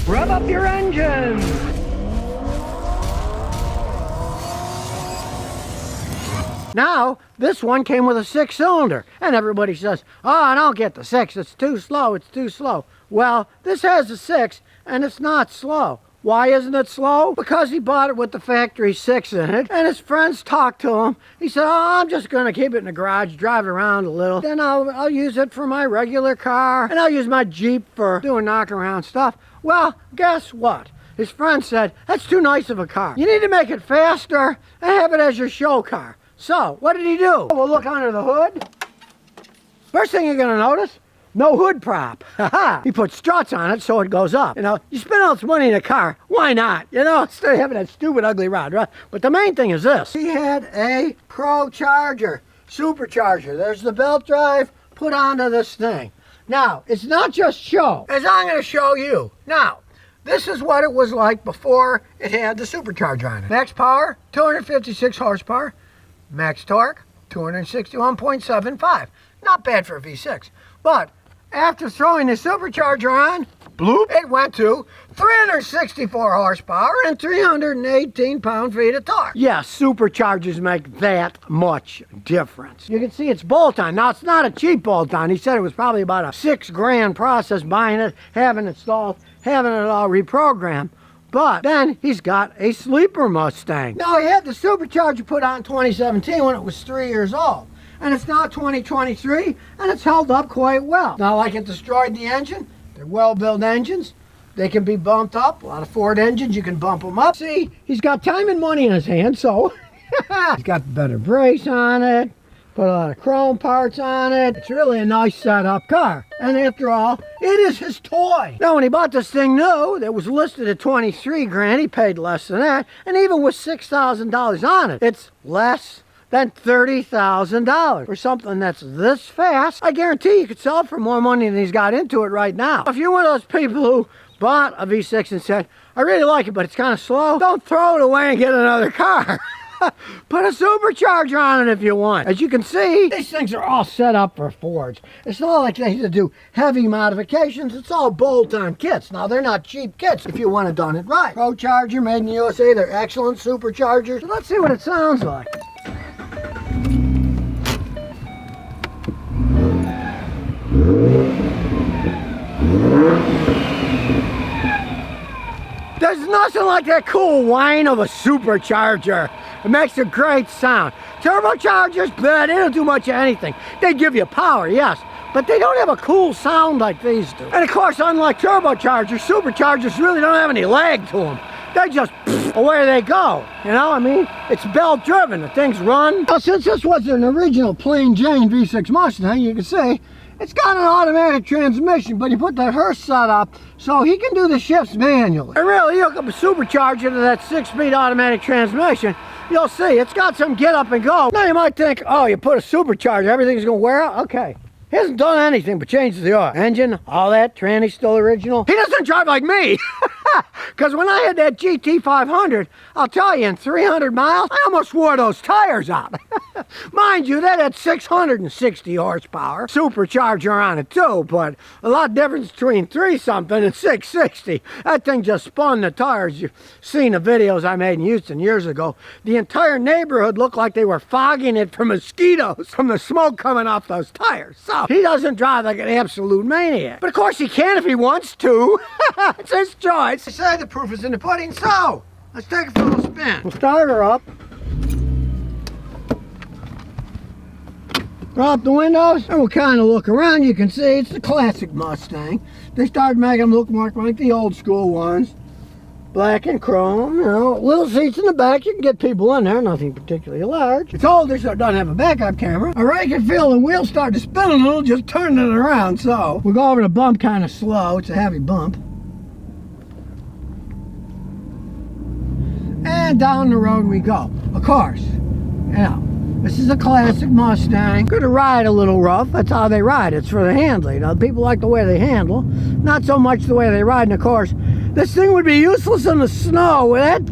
Rev up your engines! Now, this one came with a 6-cylinder, and everybody says, oh, I don't get the 6, it's too slow, it's too slow. Well, this has a 6, and it's not slow. Why isn't it slow? Because he bought it with the factory 6 in it, and his friends talked to him. He said, oh, I'm just going to keep it in the garage, drive it around a little. Then I'll use it for my regular car, and I'll use my Jeep for doing knockaround stuff. Well, guess what? His friend said, that's too nice of a car. You need to make it faster and have it as your show car. So, what did he do? We'll look under the hood. First thing you're going to notice, no hood prop. He put struts on it so it goes up. You know, you spend all this money in a car, why not? You know, instead of having that stupid ugly rod, right? But the main thing is this. He had a Pro Charger, supercharger. There's the belt drive put onto this thing. Now, it's not just show, as I'm going to show you. Now, this is what it was like before it had the supercharger on it. Max power, 256 horsepower. Max torque, 261.75. Not bad for a V6. But after throwing the supercharger on, bloop, it went to 364 horsepower and 318 pound-feet of torque. Yes, superchargers make that much difference. You can see it's bolt-on. Now, it's not a cheap bolt-on. He said it was probably about a $6,000 process buying it, having it installed, having it all reprogrammed. But then he's got a sleeper Mustang. Now, he had the supercharger put on in 2017 when it was 3 years old. And it's now 2023, and it's held up quite well. Not like it destroyed the engine. They're well-built engines. They can be bumped up. A lot of Ford engines, you can bump them up. See, he's got time and money in his hand, so he's got the better brace on it. Put a lot of chrome parts on it. It's really a nice setup car. And after all, it is his toy. Now, when he bought this thing new, that was listed at $23,000, he paid less than that. And even with $6,000 on it, it's less than $30,000 for something that's this fast. I guarantee you could sell it for more money than he's got into it right now. If you're one of those people who bought a V6 and said, I really like it, but it's kind of slow, don't throw it away and get another car. Put a supercharger on it if you want. As you can see, these things are all set up for Fords. It's not like they have to do heavy modifications. It's all bolt-on kits. Now, they're not cheap kits if you want to done it right. Pro Charger, made in the USA. They're excellent superchargers. So let's see what it sounds like. There's nothing like that cool whine of a supercharger. It makes a great sound. Turbochargers, but they don't do much of anything. They give you power, yes, but they don't have a cool sound like these do. And of course, unlike turbochargers, superchargers really don't have any lag to them. They just, away they go. You know, I mean, it's belt driven. The things run. Now, since this was an original plain Jane V6 Mustang, you can see, it's got an automatic transmission, but you put the Hearst setup so he can do the shifts manually. And really, you hook up a supercharger to that 6-speed automatic transmission, you'll see it's got some get up and go. Now you might think, oh, you put a supercharger, everything's gonna wear out. Okay. He hasn't done anything but change the oil. Engine, all that, tranny's still original. He doesn't drive like me. Because when I had that GT500, I'll tell you, in 300 miles, I almost wore those tires out. Mind you, that had 660 horsepower. Supercharger on it too, but a lot of difference between 3-something and 660. That thing just spun the tires. You've seen the videos I made in Houston years ago. The entire neighborhood looked like they were fogging it for mosquitoes from the smoke coming off those tires. So he doesn't drive like an absolute maniac. But of course he can if he wants to. It's his choice. I say the proof is in the pudding, so let's take it for a little spin. We'll start her up. Drop the windows, and we'll kind of look around. You can see it's the classic Mustang. They started making them look more like the old school ones. Black and chrome, you know, little seats in the back. You can get people in there, nothing particularly large. It's older, so it doesn't have a backup camera. I really can feel the wheels start to spin a little, just turning it around, so we'll go over the bump kind of slow. It's a heavy bump. And down the road we go. Of course, you know, this is a classic Mustang. Good to ride a little rough. That's how they ride. It's for the handling. Now, people like the way they handle, not so much the way they ride. And of course, this thing would be useless in the snow with that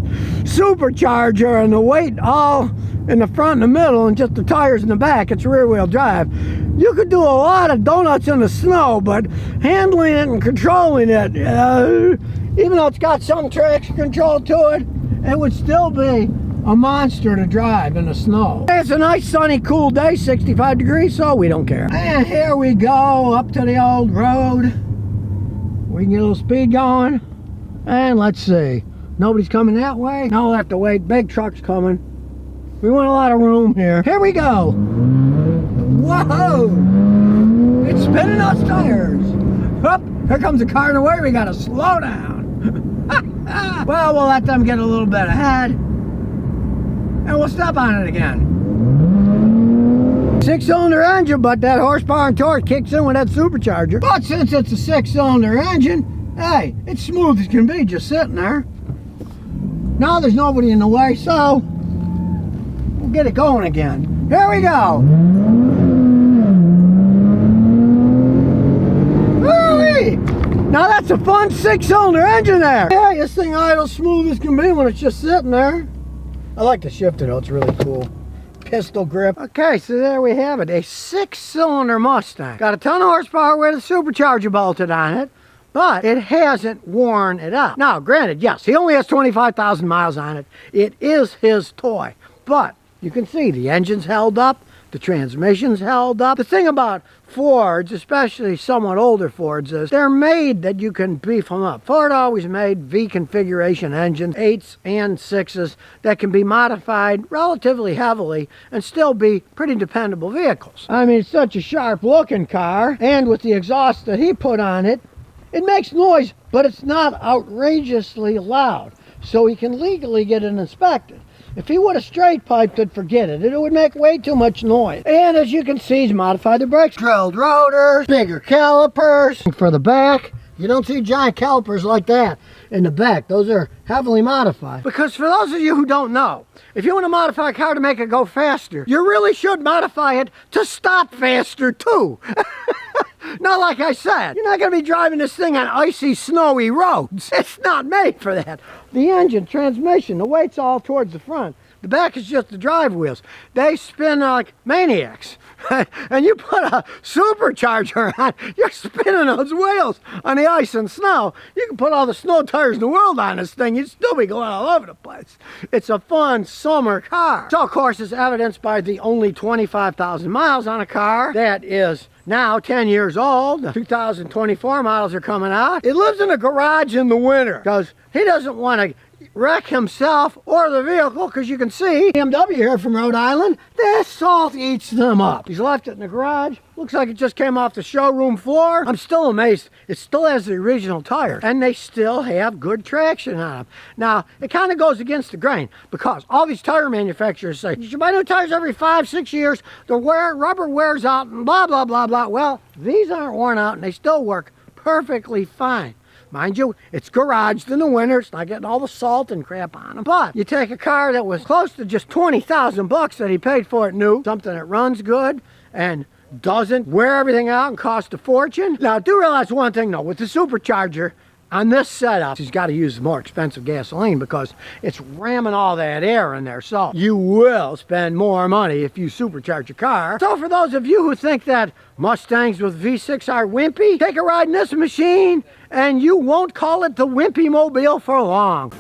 supercharger and the weight all in the front and the middle and just the tires in the back. It's rear-wheel drive. You could do a lot of donuts in the snow, but handling it and controlling it, you even though it's got some traction control to it, it would still be a monster to drive in the snow. It's a nice sunny cool day, 65 degrees, so we don't care. And here we go up to the old road. We can get a little speed going. And let's see, nobody's coming that way. No, we'll have to wait. Big truck's coming. We want a lot of room here. Here we go. Whoa! It's spinning those tires. Up, here comes a car in the way. We gotta slow down. Well, we'll let them get a little bit ahead. And we'll step on it again. 6-cylinder engine, but that horsepower and torque kicks in with that supercharger. But since it's a 6-cylinder engine, hey, it's smooth as can be just sitting there. Now there's nobody in the way, so we'll get it going again. Here we go. Woo-wee! Now that's a fun 6-cylinder engine there. Yeah, this thing idles smooth as can be when it's just sitting there. I like the shifter though, it's really cool. Pistol grip. Okay, so there we have it. A 6-cylinder Mustang. Got a ton of horsepower with a supercharger bolted on it, but it hasn't worn it out. Now, granted, yes, he only has 25,000 miles on it. It is his toy, but you can see the engine's held up, the transmission's held up. The thing about Fords, especially somewhat older Fords, is they're made that you can beef them up. Ford always made V configuration engines, 8s and 6s, that can be modified relatively heavily and still be pretty dependable vehicles. I mean, it's such a sharp looking car, and with the exhaust that he put on it, it makes noise, but it's not outrageously loud, so he can legally get it inspected. If he would have straight piped it, forget it. It would make way too much noise. And as you can see, he's modified the brakes. Drilled rotors, bigger calipers. For the back, you don't see giant calipers like that in the back. Those are heavily modified. Because for those of you who don't know, if you want to modify a car to make it go faster, you really should modify it to stop faster too. Now, like I said, you're not going to be driving this thing on icy, snowy roads. It's not made for that. The engine, transmission, the weight's all towards the front. The back is just the drive wheels. They spin like maniacs. And you put a supercharger on, you're spinning those wheels on the ice and snow. You can put all the snow tires in the world on this thing, you'd still be going all over the place. It's a fun summer car. So, of course, it's evidenced by the only 25,000 miles on a car that is now 10 years old. The 2024 models are coming out. It lives in a garage in the winter because he doesn't want to wreck himself or the vehicle, because you can see BMW here from Rhode Island, the salt eats them up. He's left it in the garage. Looks like it just came off the showroom floor. I'm still amazed. It still has the original tires, and they still have good traction on them. Now, it kind of goes against the grain, because all these tire manufacturers say, you should buy new tires every 5-6 years. The rubber wears out and blah, blah, blah, blah. Well, these aren't worn out, and they still work perfectly fine. Mind you, it's garaged in the winter. It's not getting all the salt and crap on them. But you take a car that was close to just 20,000 bucks that he paid for it new, something that runs good and doesn't wear everything out and cost a fortune. Now, do realize one thing though, with the supercharger on this setup, he's got to use more expensive gasoline because it's ramming all that air in there. So you will spend more money if you supercharge your car. So for those of you who think that Mustangs with V6 are wimpy, take a ride in this machine and you won't call it the Wimpy Mobile for long.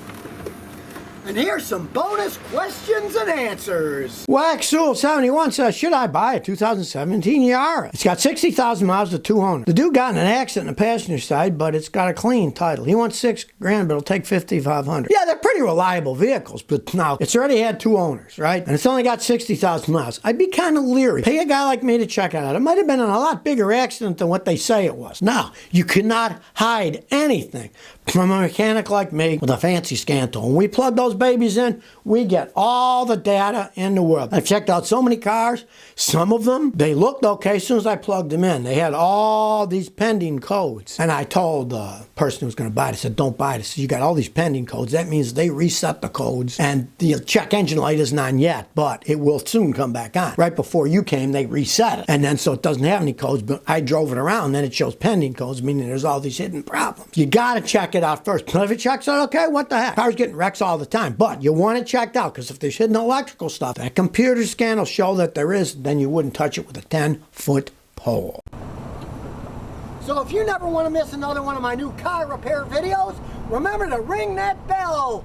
And here's some bonus questions and answers. Waxul71 says, should I buy a 2017 Yaris? It's got 60,000 miles with 2 owners. The dude got in an accident on the passenger side, but it's got a clean title. He wants $6,000, but it'll take $5,500. Yeah, they're pretty reliable vehicles, but now it's already had 2 owners, right? And it's only got 60,000 miles. I'd be kind of leery. Pay a guy like me to check it out. It might have been in a lot bigger accident than what they say it was. Now, you cannot hide anything from a mechanic like me with a fancy scan tool. When we plug those babies in, we get all the data in the world. I've checked out so many cars. Some of them, they looked okay as soon as I plugged them in. They had all these pending codes. And I told the person who was going to buy it, I said, don't buy this. You got all these pending codes. That means they reset the codes. And the check engine light isn't on yet, but it will soon come back on. Right before you came, they reset it. And then so it doesn't have any codes, but I drove it around, and then it shows pending codes, meaning there's all these hidden problems. You got to check it out first. But if it checks out okay, what the heck? Cars getting wrecks all the time. But you want it checked out, because if there's hidden electrical stuff, that computer scan will show that there is, then you wouldn't touch it with a 10-foot pole. So if you never want to miss another one of my new car repair videos, remember to ring that bell.